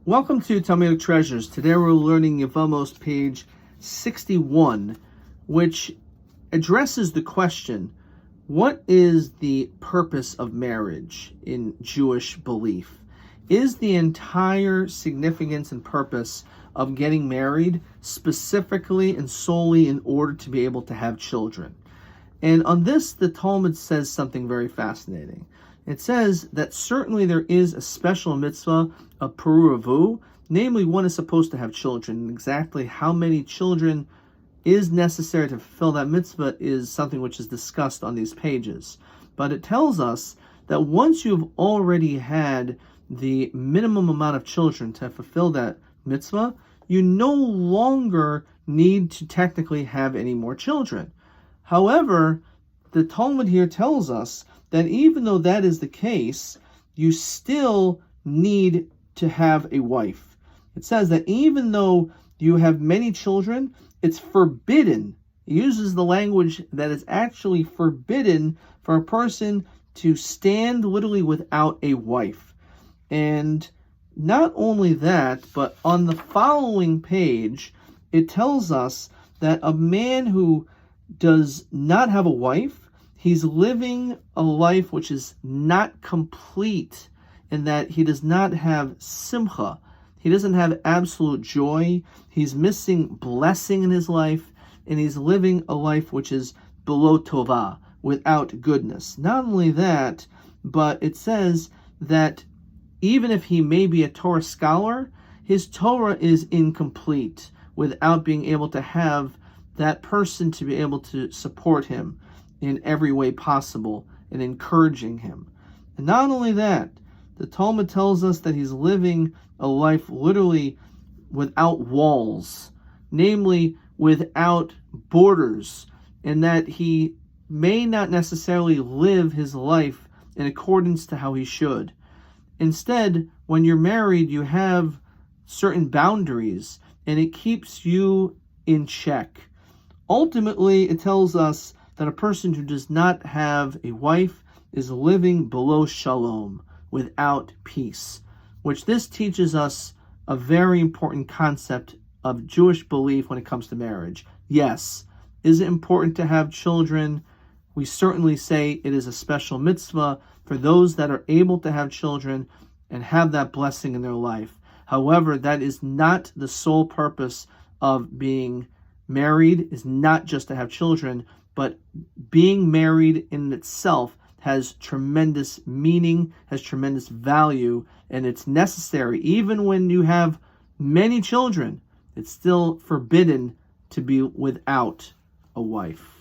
Welcome to Talmudic Treasures. Today we're learning Yevamot page 61, which addresses the question, what is the purpose of marriage in Jewish belief? Is the entire significance and purpose of getting married specifically and solely in order to be able to have children? And on this, the Talmud says something very fascinating. It says that certainly there is a special mitzvah of peruavu, namely one is supposed to have children. And exactly how many children is necessary to fulfill that mitzvah is something which is discussed on these pages. But it tells us that once you've already had the minimum amount of children to fulfill that mitzvah, you no longer need to technically have any more children. However, the Talmud here tells us that even though that is the case, you still need to have a wife. It says that even though you have many children, it's forbidden. It uses the language that is actually forbidden for a person to stand literally without a wife. And not only that, but on the following page, it tells us that a man who does not have a wife, he's living a life which is not complete in that he does not have simcha. He doesn't have absolute joy. He's missing blessing in his life, and he's living a life which is below tova, without goodness. Not only that, but it says that even if he may be a Torah scholar, his Torah is incomplete without being able to have that person to be able to support him in every way possible and encouraging him. And not only that, the Talmud tells us that he's living a life literally without walls, namely without borders, and that he may not necessarily live his life in accordance to how he should. Instead, when you're married, you have certain boundaries, and it keeps you in check. Ultimately, it tells us that a person who does not have a wife is living below shalom, without peace, which this teaches us a very important concept of Jewish belief when it comes to marriage. Yes, is it important to have children? We certainly say it is a special mitzvah for those that are able to have children and have that blessing in their life. However, that is not the sole purpose of being married, is not just to have children, but being married in itself has tremendous meaning, has tremendous value, and it's necessary. Even when you have many children, it's still forbidden to be without a wife.